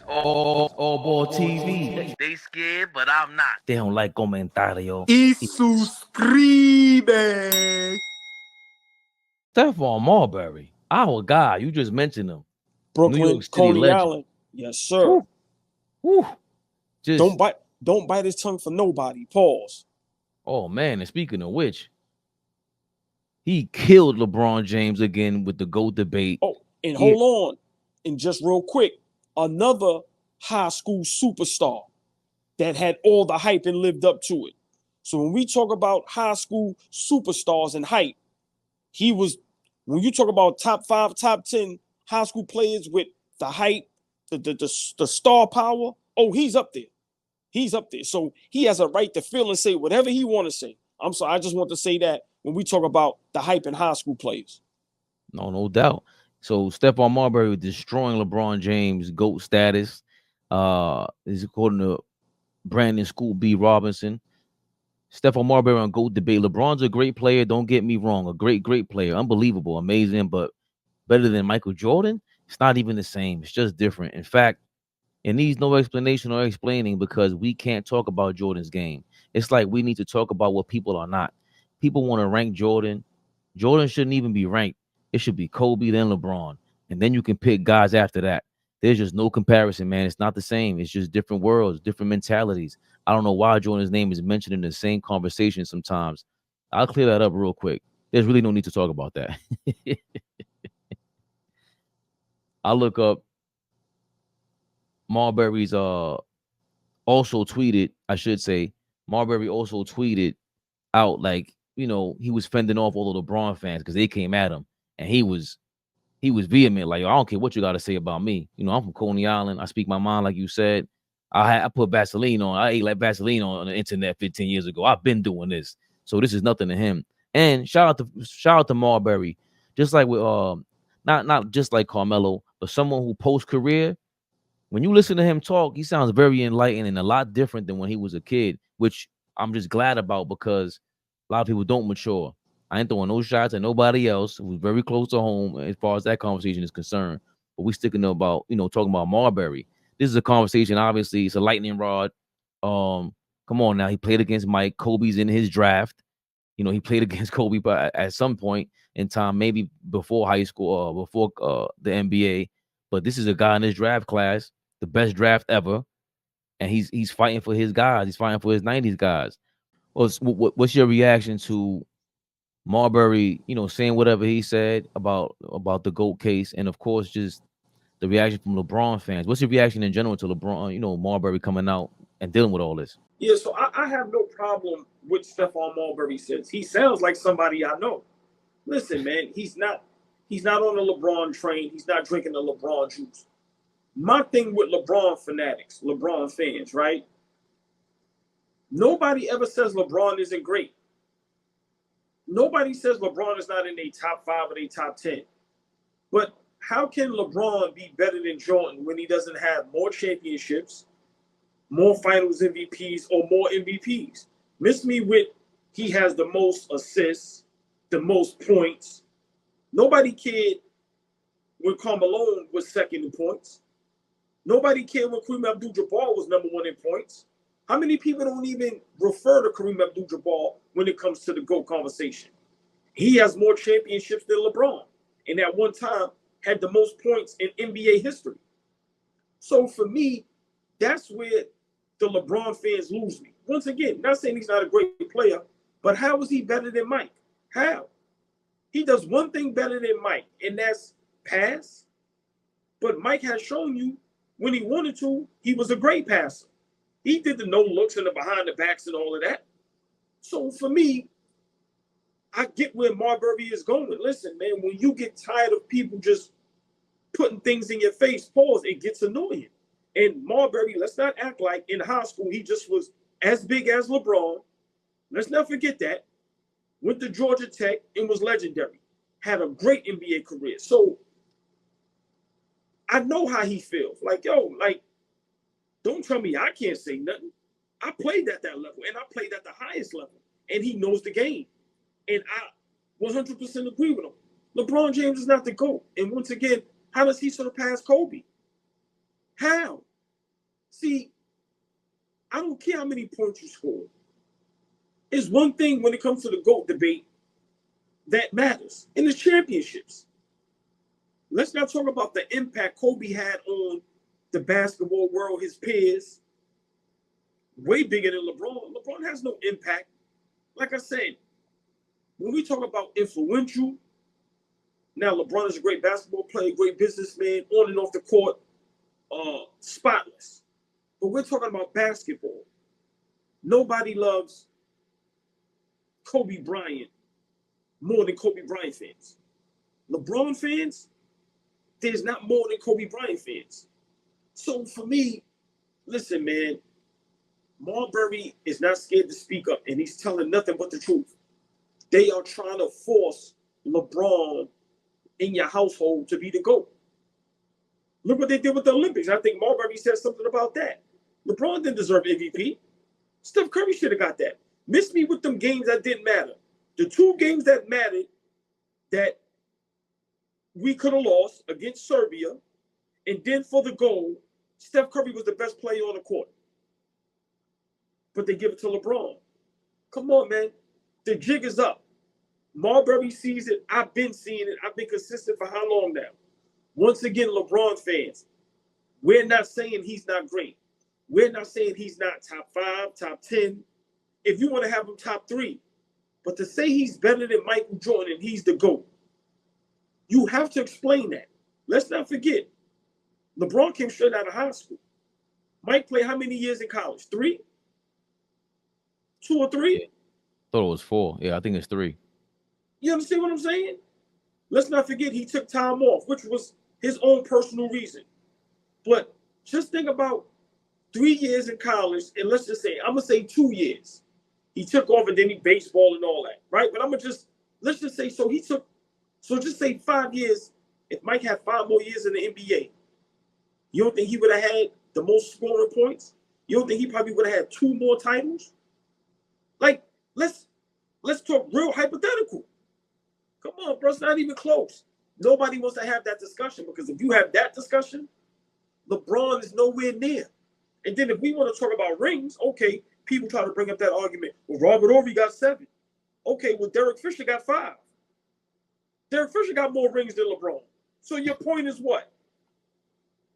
AllBall TV. They scared, but I'm not. They don't like comentario. Y suscribe. Stephon Marbury, our guy. You just mentioned him. New Brooklyn, York City Coney legend. Island. Yes, sir. Woo. Woo. Just Don't bite his tongue for nobody. Pause. Oh man, and speaking of which, he killed LeBron James again with the GOAT debate. Oh, and hold on. And just real quick, another high school superstar that had all the hype and lived up to it. So when we talk about high school superstars and hype, he was, when you talk about top 5, top 10 high school players with the hype, the star power, oh, he's up there. He's up there. So he has a right to feel and say whatever he want to say. I'm sorry, I just want to say that when we talk about the hype in high school players. No doubt. So Stephon Marbury destroying LeBron James' GOAT status. Is according to Brandon School B. Robinson. Stephon Marbury on GOAT debate. LeBron's a great player. Don't get me wrong. A great player. Unbelievable. Amazing. But better than Michael Jordan? It's not even the same. It's just different. In fact, it needs no explanation or explaining because we can't talk about Jordan's game. It's like we need to talk about what people are not. People want to rank Jordan. Jordan shouldn't even be ranked. It should be Kobe, then LeBron. And then you can pick guys after that. There's just no comparison, man. It's not the same. It's just different worlds, different mentalities. I don't know why Jordan's name is mentioned in the same conversation sometimes. I'll clear that up real quick. There's really no need to talk about that. I'll look up Marbury's also tweeted, I should say, Marbury also tweeted out like, you know, he was fending off all the LeBron fans because they came at him. And he was vehement, like, I don't care what you got to say about me. You know, I'm from Coney Island. I speak my mind, like you said. I put Vaseline on. I ate like Vaseline on the internet 15 years ago. I've been doing this. So this is nothing to him. And shout out to Marbury. Just like with not just like Carmelo, but someone who post-career, when you listen to him talk, he sounds very enlightened and a lot different than when he was a kid, which I'm just glad about because a lot of people don't mature. I ain't throwing no shots at nobody else who's very close to home as far as that conversation is concerned. But we sticking to about, you know, talking about Marbury. This is a conversation, obviously, it's a lightning rod. Come on now. He played against Mike. Kobe's in his draft. You know, he played against Kobe at some point in time, maybe before high school or before the NBA. But this is a guy in his draft class, the best draft ever. And he's fighting for his guys. He's fighting for his 90s guys. What's your reaction to Marbury, you know, saying whatever he said about the GOAT case, and of course, just the reaction from LeBron fans? What's your reaction in general to LeBron, you know, Marbury coming out and dealing with all this? Yeah, so I have no problem with Stephon Marbury says. He sounds like somebody I know. Listen, man, he's not on the LeBron train. He's not drinking the LeBron juice. My thing with LeBron fanatics, LeBron fans, right? Nobody ever says LeBron isn't great. Nobody says LeBron is not in a top 5 or a top 10. But how can LeBron be better than Jordan when he doesn't have more championships, more finals MVPs, or more MVPs? Miss me with he has the most assists, the most points. Nobody cared when Carmelo was second in points. Nobody cared when Kareem Abdul-Jabbar was number 1 in points. How many people don't even refer to Kareem Abdul-Jabbar when it comes to the GOAT conversation? He has more championships than LeBron, and at one time had the most points in NBA history. So for me, that's where the LeBron fans lose me. Once again, not saying he's not a great player, but how is he better than Mike? How? He does one thing better than Mike, and that's pass. But Mike has shown you when he wanted to, he was a great passer. He did the no looks and the behind the backs and all of that. So for me, I get where Marbury is going. Listen, man, when you get tired of people just putting things in your face, pause, it gets annoying. And Marbury, let's not act like in high school he just was as big as LeBron. Let's not forget that. Went to Georgia Tech and was legendary. Had a great NBA career. So I know how he feels. Like, yo, like, don't tell me I can't say nothing. I played at that level, and I played at the highest level, and he knows the game. And I 100% agree with him. LeBron James is not the GOAT. And once again, how does he surpass Kobe? How? See, I don't care how many points you score. It's one thing when it comes to the GOAT debate that matters, and it's championships. Let's not talk about the impact Kobe had on the basketball world, his peers. Way bigger than LeBron. LeBron has no impact. Like I said, when we talk about influential, now LeBron is a great basketball player, great businessman, on and off the court, spotless. But we're talking about basketball. Nobody loves Kobe Bryant more than Kobe Bryant fans. LeBron fans, there's not more than Kobe Bryant fans. So for me, listen, man, Marbury is not scared to speak up, and he's telling nothing but the truth. They are trying to force LeBron in your household to be the GOAT. Look what they did with the Olympics. I think Marbury said something about that. LeBron didn't deserve MVP. Steph Curry should have got that. Miss me with them games that didn't matter. The two games that mattered that we could have lost against Serbia, and then for the goal, Steph Curry was the best player on the court. But they give it to LeBron. Come on, man. The jig is up. Marbury sees it. I've been seeing it. I've been consistent for how long now? Once again, LeBron fans, we're not saying he's not great. We're not saying he's not top 5, top 10. If you want to have him top 3. But to say he's better than Michael Jordan and he's the GOAT, you have to explain that. Let's not forget, LeBron came straight out of high school. Mike played how many years in college? 3? 2 or 3? I thought it was 4. Yeah, I think it's 3. You understand what I'm saying? Let's not forget he took time off, which was his own personal reason. But just think about 3 years in college, and let's just say, I'm going to say 2 years. He took off and then he baseball and all that, right? But let's just say, so just say 5 years. If Mike had 5 more years in the NBA, you don't think he would have had the most scoring points? You don't think he probably would have had 2 more titles? Like, let's talk real hypothetical. Come on, bro, it's not even close. Nobody wants to have that discussion, because if you have that discussion, LeBron is nowhere near. And then if we want to talk about rings, okay, people try to bring up that argument. Well, Robert Ory got 7. Okay, well, Derek Fisher got 5. Derek Fisher got more rings than LeBron. So your point is what?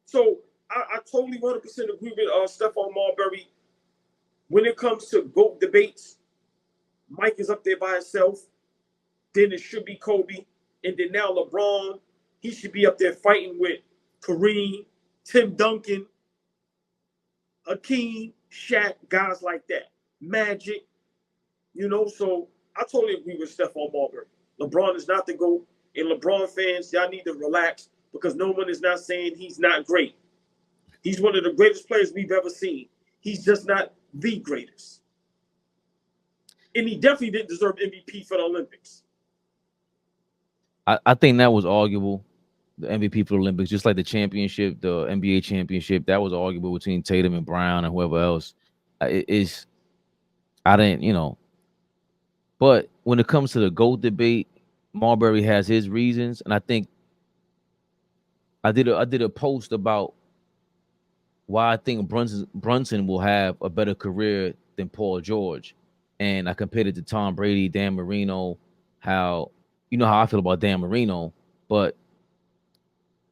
So I totally 100% agree with Stephon Marbury. When it comes to GOAT debates, Mike is up there by himself. Then it should be Kobe. And then now LeBron, he should be up there fighting with Kareem, Tim Duncan, Hakeem, Shaq, guys like that. Magic, so I totally agree with Stephon Marbury. LeBron is not the GOAT. And LeBron fans, y'all need to relax, because no one is not saying he's not great. He's one of the greatest players we've ever seen. He's just not the greatest. And he definitely didn't deserve MVP for the Olympics. I think that was arguable, the MVP for the Olympics, just like the championship, the NBA championship. That was arguable between Tatum and Brown and whoever else. I didn't. But when it comes to the GOAT debate, Marbury has his reasons, and I think I did a post about why I think Brunson will have a better career than Paul George, and I compared it to Tom Brady, Dan Marino. How I feel about Dan Marino, but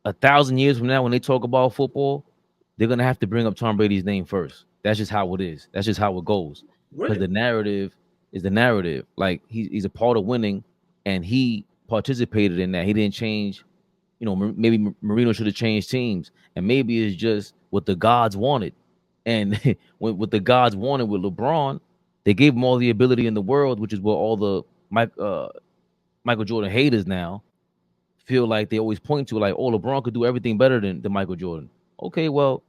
1,000 years from now, when they talk about football, they're gonna have to bring up Tom Brady's name first. That's just how it is. That's just how it goes. Because the narrative is the narrative. Like he's a part of winning, and he participated in that. He didn't change. Maybe Marino should have changed teams, and maybe it's just what the gods wanted. And what the gods wanted with LeBron, they gave him all the ability in the world, which is what all the Michael Jordan haters now feel like they always point to, like, oh, LeBron could do everything better than Michael Jordan. Okay, well,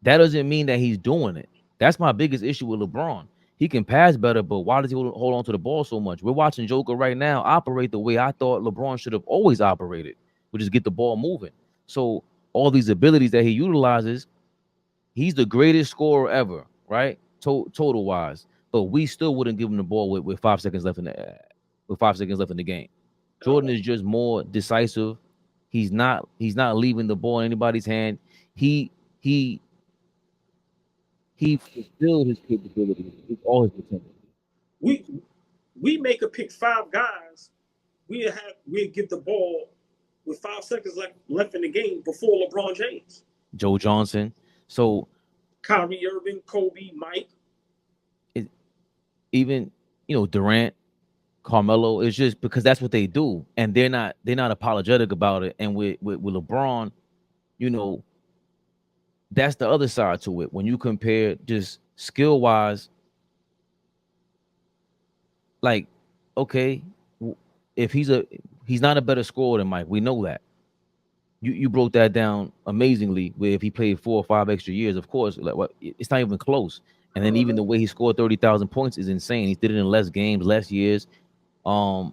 that doesn't mean that he's doing it. That's my biggest issue with LeBron. He can pass better, but why does he hold on to the ball so much? We're watching Joker right now operate the way I thought LeBron should have always operated, which is get the ball moving. So all these abilities that he utilizes, he's the greatest scorer ever, right? Total wise. But we still wouldn't give him the ball with 5 seconds left in the game. Jordan is just more decisive. He's not leaving the ball in anybody's hand. He he fulfilled his capabilities, all his potential. We make a pick 5 guys. We give the ball with 5 seconds left in the game before LeBron James, Joe Johnson. So Kyrie Irving, Kobe, Mike. Even Durant, Carmelo, it's just because that's what they do, and they're not apologetic about it. And with LeBron, you know, that's the other side to it. When you compare just skill wise, like, okay, if he's not a better scorer than Mike, we know that. You broke that down amazingly. Where if he played 4 or 5 extra years, of course, like what, it's not even close. And then even the way he scored 30,000 points is insane. He did it in less games, less years. And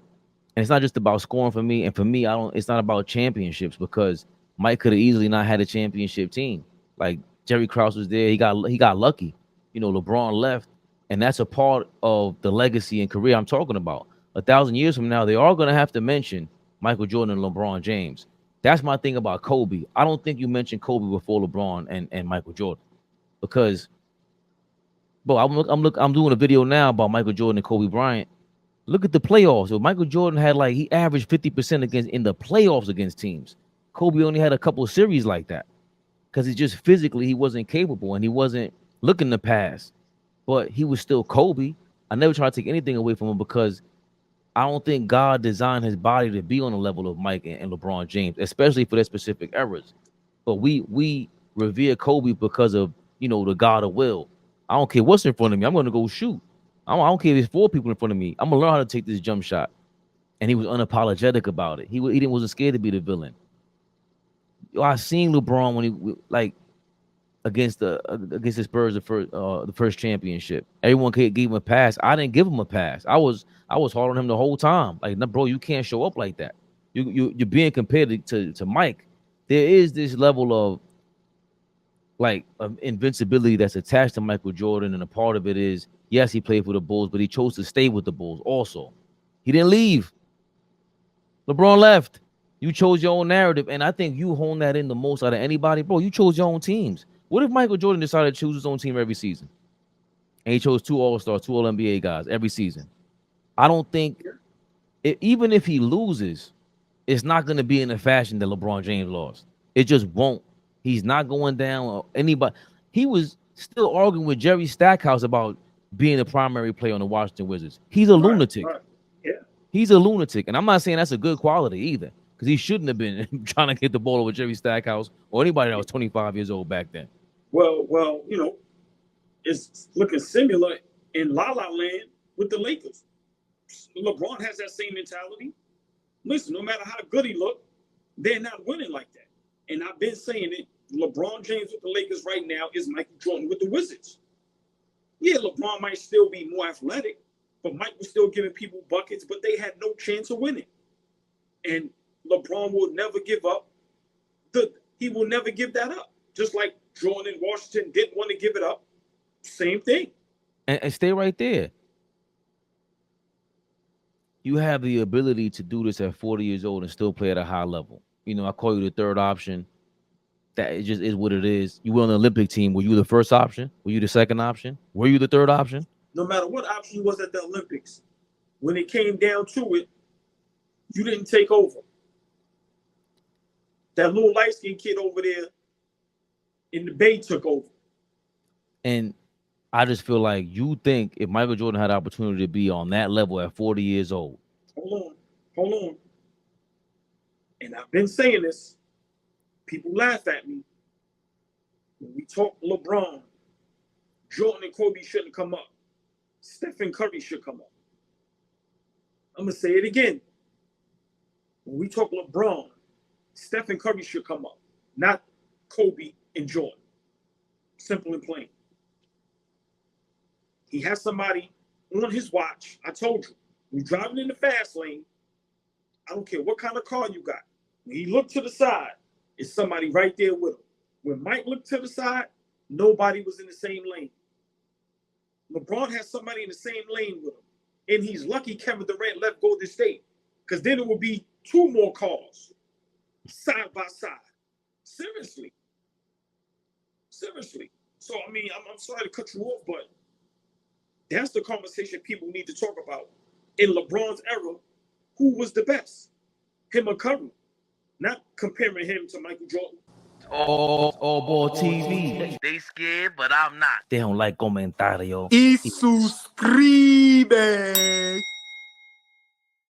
it's not just about scoring for me. And for me, I don't. It's not about championships because Mike could have easily not had a championship team. Like Jerry Krause was there. He got lucky. LeBron left, and that's a part of the legacy and career I'm talking about. 1,000 years from now, they are going to have to mention Michael Jordan and LeBron James. That's my thing about Kobe. I don't think you mentioned Kobe before LeBron and Michael Jordan because, bro, I'm doing a video now about Michael Jordan and Kobe Bryant. Look at the playoffs. So Michael Jordan had he averaged 50% against in the playoffs against teams. Kobe only had a couple of series like that because he just physically he wasn't capable and he wasn't looking to pass, but he was still Kobe. I never try to take anything away from him because I don't think God designed his body to be on the level of Mike and LeBron James, especially for their specific eras. But we revere Kobe because of the God of will. I don't care what's in front of me. I'm going to go shoot. I don't care if there's 4 people in front of me. I'm gonna learn how to take this jump shot. And he was unapologetic about it. He wasn't scared to be the villain. I seen LeBron when he against the Spurs the first championship. Everyone gave him a pass. I didn't give him a pass. I was hard on him the whole time. Like, no, bro, you can't show up like that. You're being compared to Mike. There is this level of invincibility that's attached to Michael Jordan, and a part of it is yes, he played for the Bulls, but he chose to stay with the Bulls. Also, he didn't leave. LeBron left. You chose your own narrative, and I think you hone that in the most out of anybody, bro. You chose your own teams. What if Michael Jordan decided to choose his own team every season, and he chose 2 All-Stars, 2 All-NBA guys every season? I don't think, even if he loses, it's not going to be in the fashion that LeBron James lost. It just won't. He's not going down or anybody. He was still arguing with Jerry Stackhouse about being the primary player on the Washington Wizards. He's a lunatic. Right. Yeah. He's a lunatic. And I'm not saying that's a good quality either, because he shouldn't have been trying to get the ball over Jerry Stackhouse or anybody that was 25 years old back then. Well, it's looking similar in La La Land with the Lakers. LeBron has that same mentality. Listen, no matter how good he looked, they're not winning like that. And I've been saying it. LeBron James with the Lakers right now is Michael Jordan with the Wizards. Yeah, LeBron might still be more athletic, but Mike was still giving people buckets, but they had no chance of winning. And LeBron will never give up. He will never give that up. Just like Jordan in Washington didn't want to give it up. Same thing. And stay right there. You have the ability to do this at 40 years old and still play at a high level. I call you the third option. That it just is what it is. You were on the Olympic team. Were you the first option? Were you the second option? Were you the third option? No matter what option you was at the Olympics, when it came down to it, you didn't take over. That little light-skinned kid over there in the Bay took over. And I just feel like you think if Michael Jordan had the opportunity to be on that level at 40 years old. Hold on. And I've been saying this. People laugh at me. When we talk LeBron, Jordan and Kobe shouldn't come up. Stephen Curry should come up. I'm going to say it again. When we talk LeBron, Stephen Curry should come up, not Kobe and Jordan. Simple and plain. He has somebody on his watch. I told you, when you're driving in the fast lane, I don't care what kind of car you got. When he looked to the side, it's somebody right there with him. When Mike looked to the side, nobody was in the same lane. LeBron has somebody in the same lane with him. And he's lucky Kevin Durant left Golden State, because then it would be 2 more cars side by side. Seriously. So, I mean, I'm sorry to cut you off, but that's the conversation people need to talk about. In LeBron's era, who was the best? Him or Curry? Not comparing him to Michael Jordan. AllBall TV. They scared, but I'm not. They don't like comentario. Y suscribe.